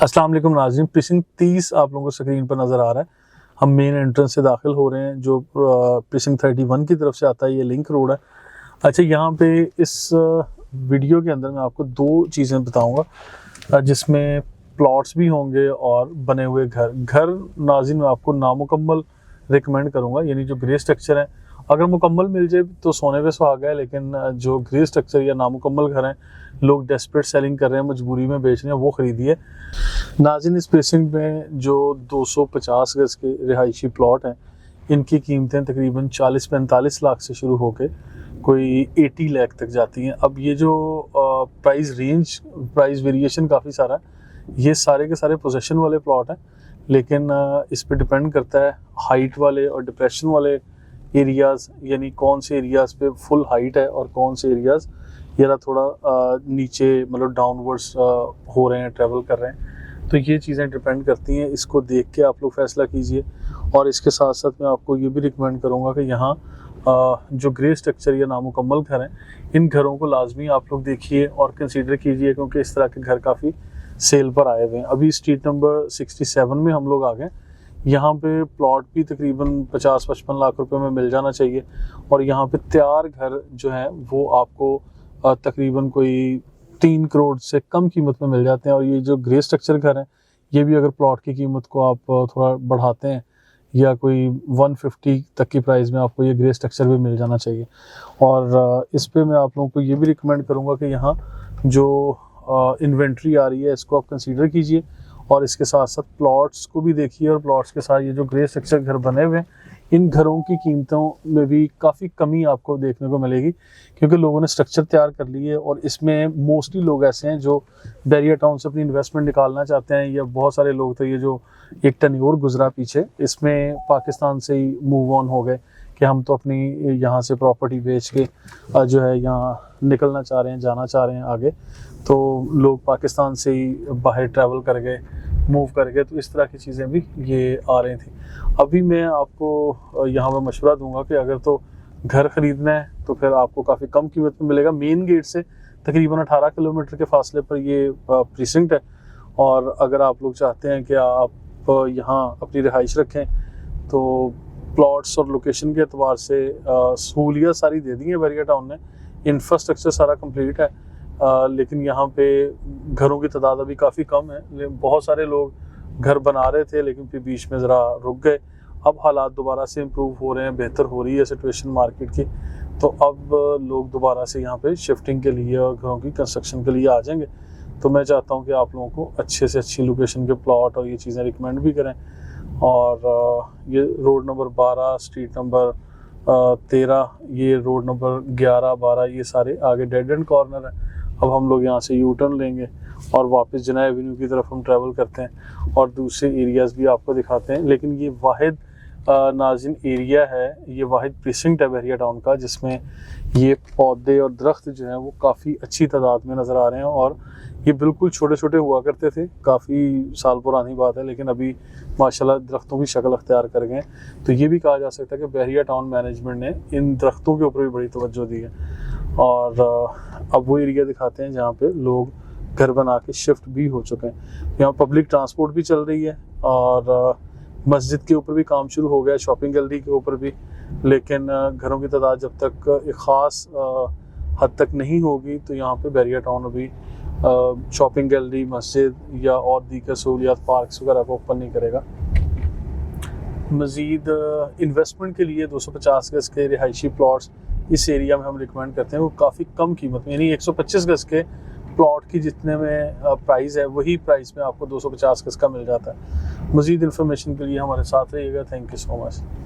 अस्सलाम वालेकुम नाज़रीन, प्रीसिंक्ट 30 आप लोगों को स्क्रीन पर नज़र आ रहा है। हम मेन एंट्रेंस से दाखिल हो रहे हैं जो प्रीसिंक्ट 31 की तरफ से आता है। ये लिंक रोड है। अच्छा, यहाँ पे इस वीडियो के अंदर मैं आपको दो चीज़ें बताऊँगा जिसमें प्लॉट्स भी होंगे और बने हुए घर नाज़रीन मैं आपको नामुकम्मल रिकमेंड करूँगा। यानी जो ग्रे स्ट्रक्चर है अगर मुकम्मल मिल जाए तो सोने पे सुहागा है, लेकिन जो ग्रे स्ट्रक्चर या नामुकम्मल घर हैं, लोग डेस्परेट सेलिंग कर रहे हैं, मजबूरी में बेच रहे हैं, वो खरीदिए। नाज़रीन इस प्रीसिंक्ट में जो 250 गज के रिहायशी प्लॉट हैं, इनकी कीमतें तकरीबन 40-45 लाख से शुरू होकर कोई 80 लाख तक जाती हैं। अब ये जो प्राइस वेरिएशन काफ़ी सारा है। ये सारे के सारे पोजेशन वाले प्लॉट हैं, लेकिन इस पे डिपेंड करता है हाइट वाले और डिप्रेशन वाले एरियाज़, यानी कौन से एरियाज़ पे फुल हाइट है और कौन से एरियाज़ यारा थोड़ा नीचे मतलब डाउनवर्ड्स हो रहे हैं, ट्रैवल कर रहे हैं। तो ये चीज़ें डिपेंड करती हैं। इसको देख के आप लोग फैसला कीजिए। और इसके साथ साथ मैं आपको ये भी रिकमेंड करूँगा कि यहाँ जो ग्रे स्ट्रक्चर या नामुकम्मल घर हैं, इन घरों को लाजमी आप लोग देखिए और कंसीडर कीजिए, क्योंकि इस तरह के घर काफ़ी सेल पर आए हुए हैं। अभी स्ट्रीट नंबर 67 में हम लोग आ गए। यहाँ पे प्लॉट भी तकरीबन 50-55 लाख रुपए में मिल जाना चाहिए, और यहाँ पे तैयार घर जो है वो आपको तकरीबन कोई 3 करोड़ से कम कीमत में मिल जाते हैं। और ये जो ग्रे स्ट्रक्चर घर हैं, ये भी अगर प्लॉट की कीमत को आप थोड़ा बढ़ाते हैं या कोई 150 तक की प्राइस में आपको ये ग्रे स्ट्रक्चर भी मिल जाना चाहिए। और इस पे मैं आप लोगों को ये भी रिकमेंड करूँगा कि यहाँ जो इन्वेंट्री आ रही है, इसको आप कंसीडर कीजिए और इसके साथ साथ प्लॉट्स को भी देखिए। और प्लॉट्स के साथ ये जो ग्रे स्ट्रक्चर घर बने हुए हैं, इन घरों की कीमतों में भी काफ़ी कमी आपको देखने को मिलेगी, क्योंकि लोगों ने स्ट्रक्चर तैयार कर लिए है। और इसमें मोस्टली लोग ऐसे हैं जो बैरियर टाउन से अपनी इन्वेस्टमेंट निकालना चाहते हैं, या बहुत सारे लोग थे ये जो एक टर्नओवर गुजरा पीछे, इसमें पाकिस्तान से ही मूव ऑन हो गए कि हम तो अपनी यहाँ से प्रॉपर्टी बेच के जो है यहाँ निकलना चाह रहे हैं, जाना चाह रहे हैं आगे। तो लोग पाकिस्तान से ही बाहर ट्रैवल कर गए, मूव कर गए। तो इस तरह की चीज़ें भी ये आ रही थी। अभी मैं आपको यहाँ पर मशवरा दूंगा कि अगर तो घर ख़रीदना है तो फिर आपको काफ़ी कम कीमत में मिलेगा। मेन गेट से तकरीबन 18 किलोमीटर के फासले पर ये प्रीसिंक्ट है। और अगर आप लोग चाहते हैं कि आप यहाँ अपनी रिहाइश रखें, तो प्लॉट्स और लोकेशन के अतबार से सहूलियत सारी दे दी है बैरियर टाउन ने। इंफ्रास्ट्रक्चर सारा कंप्लीट है, लेकिन यहाँ पे घरों की तादाद अभी काफ़ी कम है। बहुत सारे लोग घर बना रहे थे, लेकिन फिर बीच में ज़रा रुक गए। अब हालात दोबारा से इम्प्रूव हो रहे हैं, बेहतर हो रही है सिचुएशन मार्केट की। तो अब लोग दोबारा से यहाँ पे शिफ्टिंग के लिए और घरों की कंस्ट्रक्शन के लिए आ जाएंगे। तो मैं चाहता हूँ कि आप लोगों को अच्छे से अच्छी लोकेशन के प्लॉट और ये चीज़ें रिकमेंड भी करें। और ये रोड नंबर 12, स्ट्रीट नंबर 13, ये रोड नंबर 11, 12, ये सारे आगे डेड एंड कॉर्नर है। अब हम लोग यहाँ से यू टर्न लेंगे और वापस जना एवेन्यू की तरफ हम ट्रैवल करते हैं और दूसरे एरियाज़ भी आपको दिखाते हैं। लेकिन ये वाहिद नाज़रीन एरिया है, ये वाहिद प्रीसिंक्ट है बैरियर टाउन का, जिसमें ये पौधे और दरख्त जो हैं वो काफ़ी अच्छी तादाद में नज़र आ रहे हैं। और ये बिल्कुल छोटे छोटे हुआ करते थे, काफ़ी साल पुरानी बात है, लेकिन अभी माशाल्लाह दरख्तों की शक्ल अख्तियार कर गए। तो ये भी कहा जा सकता है कि बैरियर टाउन मैनेजमेंट ने इन दरख्तों के ऊपर भी बड़ी तवज्जो दी है। और अब वो एरिया दिखाते हैं जहाँ पे लोग घर बना के शिफ्ट भी हो चुके हैं। यहाँ पब्लिक ट्रांसपोर्ट भी चल रही है और मस्जिद के ऊपर भी काम शुरू हो गया, शॉपिंग गैलरी के ऊपर भी। लेकिन घरों की तादाद जब तक एक ख़ास हद तक नहीं होगी, तो यहाँ पे बैरियर टाउन अभी शॉपिंग गैलरी, मस्जिद या और दीगर सहूलियात, पार्क्स वगैरह को ओपन नहीं करेगा। मज़ीद इन्वेस्टमेंट के लिए 250 गज के रिहायशी प्लॉट्स इस एरिया में हम रिकमेंड करते हैं। वो काफ़ी कम कीमत में, यानी 125 गज के प्लॉट की जितने में प्राइस है, वही प्राइस में आपको 250 गज का मिल जाता है। मज़ीद इन्फॉर्मेशन के लिए हमारे साथ रहिएगा। Thank you so much.